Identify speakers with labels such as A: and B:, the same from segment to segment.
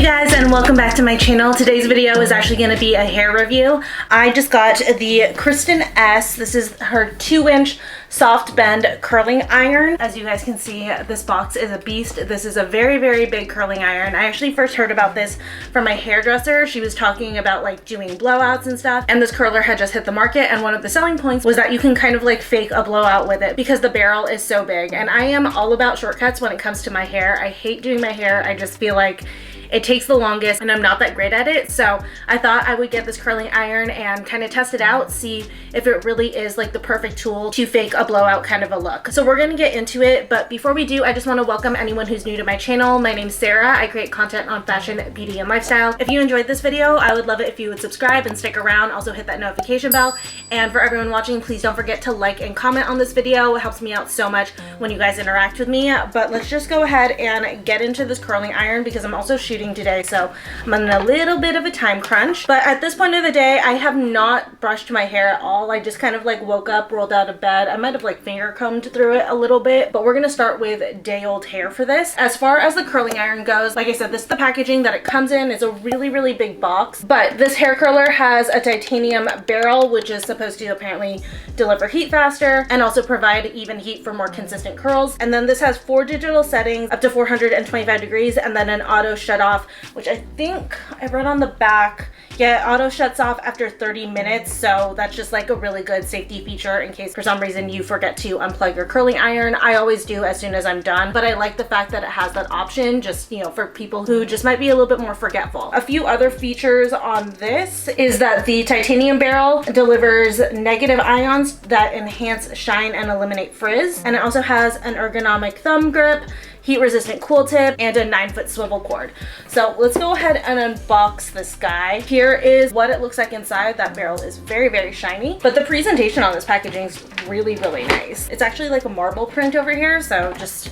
A: Hey guys, and welcome back to my channel. Today's video is actually going to be a hair review. I just got the Kristin Ess. This is her 2-inch soft bend curling iron. As you guys can see, this box is a beast. This is a very, very big curling iron. I actually first heard about this from my hairdresser. She was talking about like doing blowouts and stuff, and this curler had just hit the market, and one of the selling points was that you can kind of like fake a blowout with it because the barrel is so big. And I am all about shortcuts when it comes to my hair. I hate doing my hair. I just feel like it takes the longest and I'm not that great at it. So I thought I would get this curling iron and kind of test it out, see if it really is like the perfect tool to fake a blowout kind of a look. So we're gonna get into it, but before we do, I just want to welcome anyone who's new to my channel. My name's Sarah. I create content on fashion, beauty, and lifestyle. If you enjoyed this video, I would love it if you would subscribe and stick around. Also hit that notification bell. And for everyone watching, please don't forget to like and comment on this video. It helps me out so much when you guys interact with me. But let's just go ahead and get into this curling iron because I'm also shooting today, so I'm on a little bit of a time crunch. But at this point of the day, I have not brushed my hair at all. I just kind of like woke up, rolled out of bed. I might have like finger combed through it a little bit, but we're gonna start with day old hair for this. As far as the curling iron goes, like I said, this is the packaging that it comes in. It's a really, really big box, but this hair curler has a titanium barrel, which is supposed to apparently deliver heat faster and also provide even heat for more consistent curls. And then this has 4 digital settings up to 425 degrees, and then an auto shut off, which I think I read on the back, yeah, auto shuts off after 30 minutes. So that's just like a really good safety feature in case for some reason you forget to unplug your curling iron. I always do as soon as I'm done, but I like the fact that it has that option, just, you know, for people who just might be a little bit more forgetful. A few other features on this is that the titanium barrel delivers negative ions that enhance shine and eliminate frizz. And it also has an ergonomic thumb grip, heat resistant cool tip, and a 9-foot swivel cord. So let's go ahead and unbox this guy. Here is what it looks like inside. That barrel is very, very shiny, but the presentation on this packaging is really, really nice. It's actually like a marble print over here, so just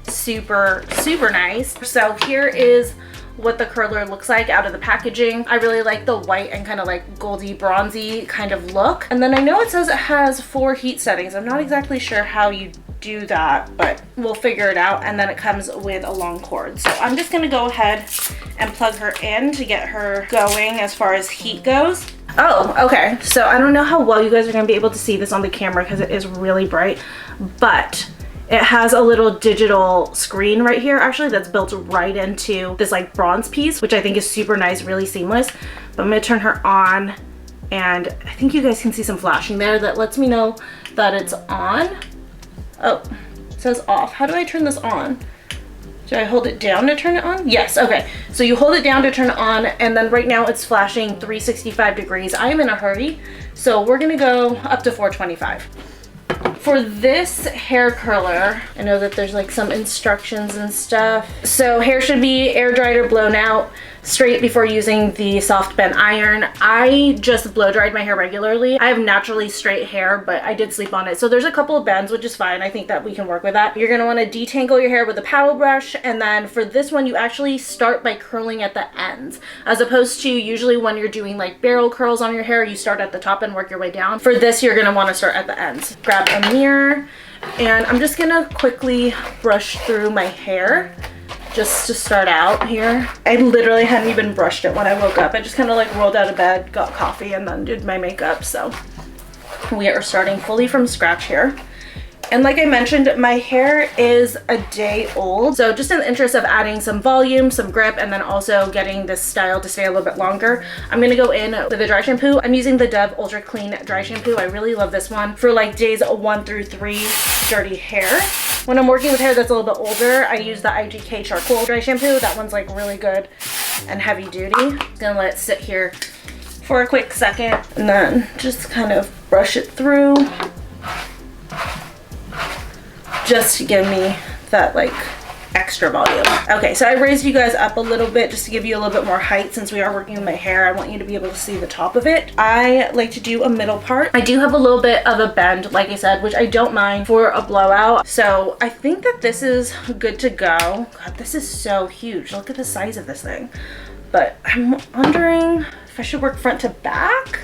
A: super, super nice. So here is what the curler looks like out of the packaging. I really like the white and kind of like goldy bronzy kind of look. And then I know it says it has 4 heat settings. I'm not exactly sure how you do that, but we'll figure it out. And then it comes with a long cord. So I'm just gonna go ahead and plug her in to get her going as far as heat goes. Oh, okay. So I don't know how well you guys are gonna be able to see this on the camera because it is really bright, but it has a little digital screen right here actually that's built right into this like bronze piece, which I think is super nice, really seamless. But I'm gonna turn her on, and I think you guys can see some flashing there that lets me know that it's on. Oh, it says off. How do I turn this on? Do I hold it down to turn it on? Yes, okay. So you hold it down to turn it on, and then right now it's flashing 365 degrees. I am in a hurry, so we're gonna go up to 425. For this hair curler, I know that there's like some instructions and stuff. So hair should be air dried or blown out straight before using the soft bend iron. I just blow dried my hair regularly. I have naturally straight hair, but I did sleep on it. So there's a couple of bends, which is fine. I think that we can work with that. You're gonna wanna detangle your hair with a paddle brush. And then for this one, you actually start by curling at the ends, as opposed to usually when you're doing like barrel curls on your hair, you start at the top and work your way down. For this, you're gonna wanna start at the ends. Grab a mirror, and I'm just gonna quickly brush through my hair just to start out here. I literally hadn't even brushed it when I woke up. I just kind of like rolled out of bed, got coffee, and then did my makeup. So we are starting fully from scratch here. And like I mentioned, my hair is a day old. So just in the interest of adding some volume, some grip, and then also getting this style to stay a little bit longer, I'm gonna go in with a dry shampoo. I'm using the Dove Ultra Clean Dry Shampoo. I really love this one for like days 1 through 3 dirty hair. When I'm working with hair that's a little bit older, I use the IGK Charcoal Dry Shampoo. That one's like really good and heavy duty. I'm gonna let it sit here for a quick second and then just kind of brush it through, just to give me that like extra volume. Okay, so I raised you guys up a little bit just to give you a little bit more height. Since we are working with my hair, I want you to be able to see the top of it. I like to do a middle part. I do have a little bit of a bend, like I said, which I don't mind for a blowout. So I think that this is good to go. God, this is so huge. Look at the size of this thing. But I'm wondering if I should work front to back.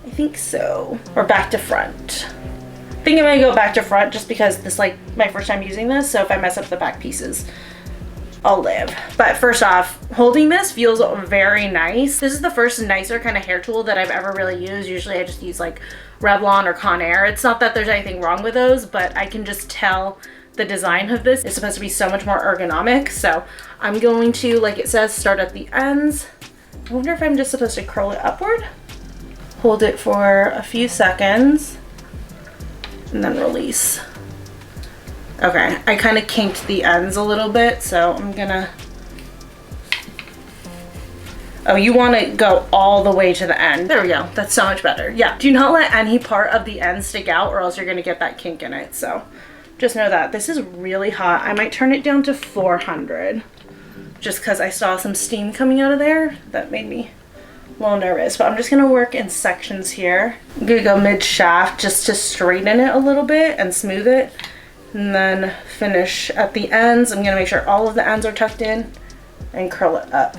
A: I think so. Or back to front. I think I'm gonna go back to front just because this is like my first time using this, so if I mess up the back pieces, I'll live. But first off, holding this feels very nice. This is the first nicer kind of hair tool that I've ever really used. Usually I just use like Revlon or Conair. It's not that there's anything wrong with those, but I can just tell the design of this is supposed to be so much more ergonomic. So I'm going to, like it says, start at the ends. I wonder if I'm just supposed to curl it upward. Hold it for a few seconds and then release. Okay, I kind of kinked the ends a little bit, so I'm gonna... Oh, you want to go all the way to the end. There we go. That's so much better. Yeah, do not let any part of the end stick out or else you're gonna get that kink in it. So just know that. This is really hot. I might turn it down to 400 just because I saw some steam coming out of there. That made me a little nervous, but I'm just gonna work in sections here. I'm gonna go mid shaft just to straighten it a little bit and smooth it. And then finish at the ends. I'm gonna make sure all of the ends are tucked in and curl it up.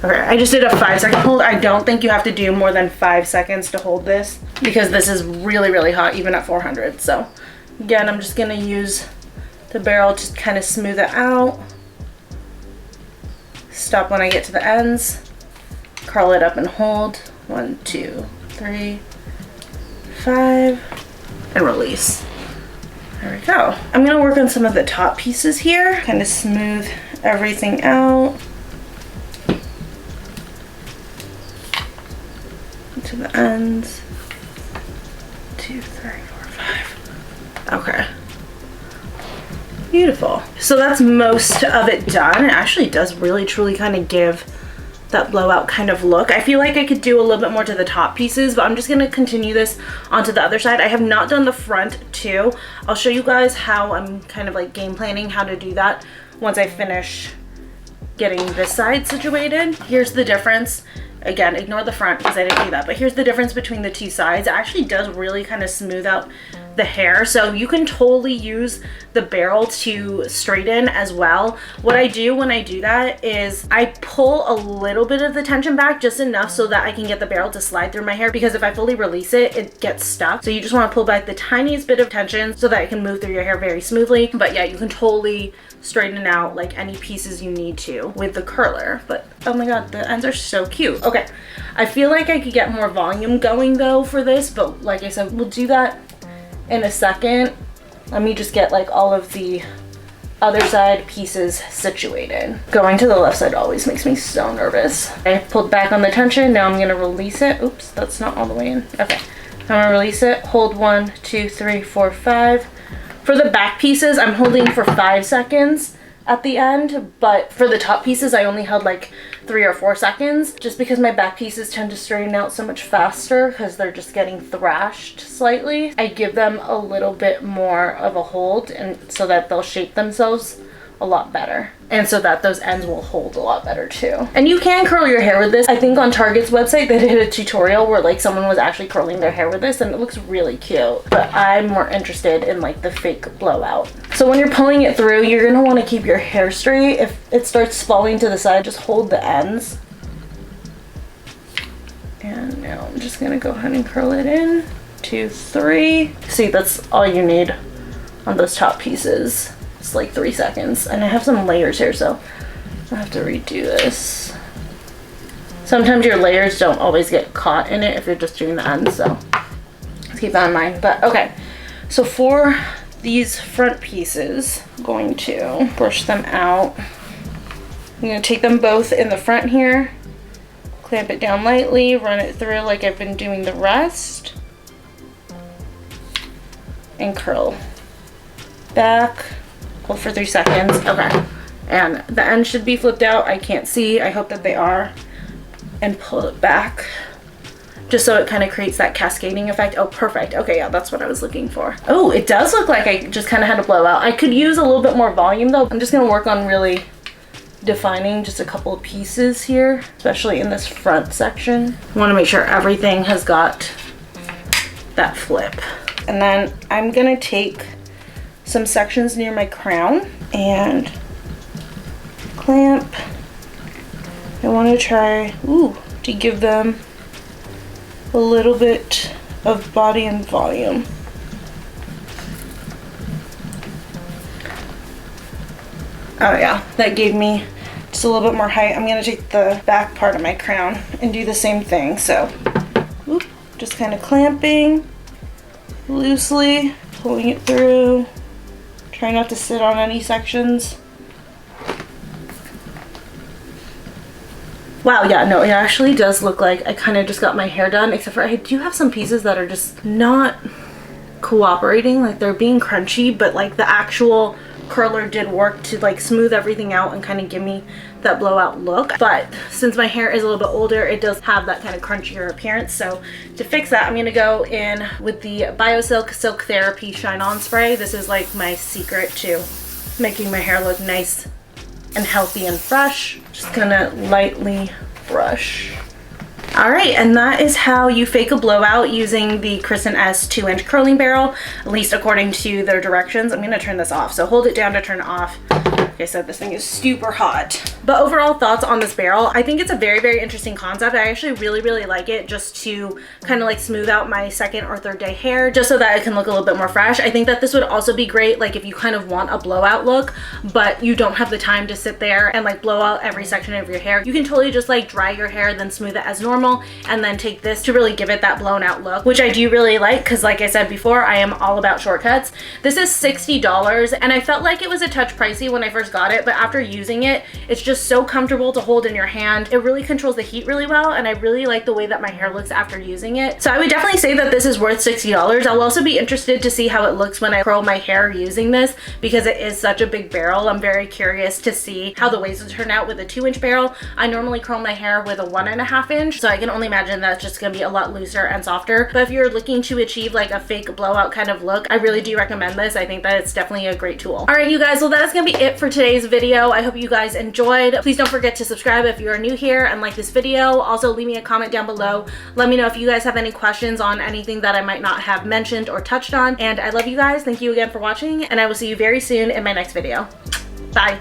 A: Okay, I just did a 5-second hold. I don't think you have to do more than 5 seconds to hold this because this is really, really hot even at 400. So again, I'm just gonna use the barrel to kind of smooth it out. Stop when I get to the ends. Curl it up and hold. 1, 2, 3, 5, and release. There we go. I'm gonna work on some of the top pieces here, kind of smooth everything out. To the ends. 2, 3, 4, 5. Okay. Beautiful. So that's most of it done. It actually does really truly kind of give that blowout kind of look. I feel like I could do a little bit more to the top pieces, but I'm just gonna continue this onto the other side. I have not done the front too. I'll show you guys how I'm kind of like game planning how to do that once I finish getting this side situated. Here's the difference. Again, ignore the front because I didn't do that, but here's the difference between the two sides. It actually does really kind of smooth out the hair, so you can totally use the barrel to straighten as well. What I do when I do that is I pull a little bit of the tension back, just enough so that I can get the barrel to slide through my hair, because if I fully release it, it gets stuck. So you just want to pull back the tiniest bit of tension so that it can move through your hair very smoothly. But yeah, you can totally straighten out like any pieces you need to with the curler. But oh my god, the ends are so cute. Okay, I feel like I could get more volume going though for this, but like I said, we'll do that in a second. Let me just get like all of the other side pieces situated. Going to the left side always makes me so nervous. I pulled back on the tension. Now I'm gonna release it. Oops, that's not all the way in. Okay, I'm gonna release it. Hold 1, 2, 3, 4, 5. For the back pieces, I'm holding for 5 seconds at the end, but for the top pieces, I only held like 3 or 4 seconds, just because my back pieces tend to straighten out so much faster because they're just getting thrashed slightly. I give them a little bit more of a hold, and so that they'll shape themselves a lot better, and so that those ends will hold a lot better too. And you can curl your hair with this. I think on Target's website they did a tutorial where like someone was actually curling their hair with this, and it looks really cute, but I'm more interested in like the fake blowout. So when you're pulling it through, you're gonna want to keep your hair straight. If it starts falling to the side, just hold the ends. And now I'm just gonna go ahead and curl it in. 2, 3. See, that's all you need on those top pieces. It's like 3 seconds, and I have some layers here, so I have to redo this. Sometimes your layers don't always get caught in it if you're just doing the ends, so let's keep that in mind. But okay, so for these front pieces, I'm going to brush them out. I'm going to take them both in the front here, clamp it down lightly, run it through like I've been doing the rest, and curl back. Hold for 3 seconds. Okay, and the end should be flipped out. I can't see. I hope that they are. And pull it back just so it kind of creates that cascading effect. Oh, perfect. Okay, yeah, that's what I was looking for. Oh, it does look like I just kind of had a blowout. I could use a little bit more volume though. I'm just gonna work on really defining just a couple of pieces here, especially in this front section. I want to make sure everything has got that flip. And then I'm gonna take some sections near my crown and clamp. I want to try to give them a little bit of body and volume. Oh yeah, that gave me just a little bit more height. I'm gonna take the back part of my crown and do the same thing. So, whoop, just kind of clamping loosely, pulling it through. Try not to sit on any sections. Wow, yeah, no, it actually does look like I kind of just got my hair done, except for I do have some pieces that are just not cooperating. Like, they're being crunchy, but like the actual curler did work to like smooth everything out and kind of give me that blowout look. But since my hair is a little bit older, it does have that kind of crunchier appearance. So to fix that, I'm gonna go in with the BioSilk Silk Therapy Shine On Spray. This is like my secret to making my hair look nice and healthy and fresh. Just gonna lightly brush. All right, and that is how you fake a blowout using the Kristin Ess 2-inch curling barrel, at least according to their directions. I'm gonna turn this off, so hold it down to turn it off. Like I said, this thing is super hot. But overall thoughts on this barrel, I think it's a very, very interesting concept. I actually really, really like it, just to kind of like smooth out my second or third day hair, just so that it can look a little bit more fresh. I think that this would also be great, like if you kind of want a blowout look, but you don't have the time to sit there and like blow out every section of your hair. You can totally just like dry your hair, then smooth it as normal, and then take this to really give it that blown out look, which I do really like, because like I said before, I am all about shortcuts. This is $60, and I felt like it was a touch pricey when I first got it, but after using it, it's just so comfortable to hold in your hand. It really controls the heat really well, and I really like the way that my hair looks after using it. So I would definitely say that this is worth $60. I'll also be interested to see how it looks when I curl my hair using this, because it is such a big barrel. I'm very curious to see how the waves will turn out with a 2-inch barrel. I normally curl my hair with a 1.5 inch, so I can only imagine that's just gonna be a lot looser and softer. But if you're looking to achieve like a fake blowout kind of look, I really do recommend this. I think that it's definitely a great tool. All right, you guys, well, that is gonna be it for today's video. I hope you guys enjoyed. Please don't forget to subscribe if you are new here and like this video. Also, leave me a comment down below. Let me know if you guys have any questions on anything that I might not have mentioned or touched on. And I love you guys. Thank you again for watching, and I will see you very soon in my next video. Bye.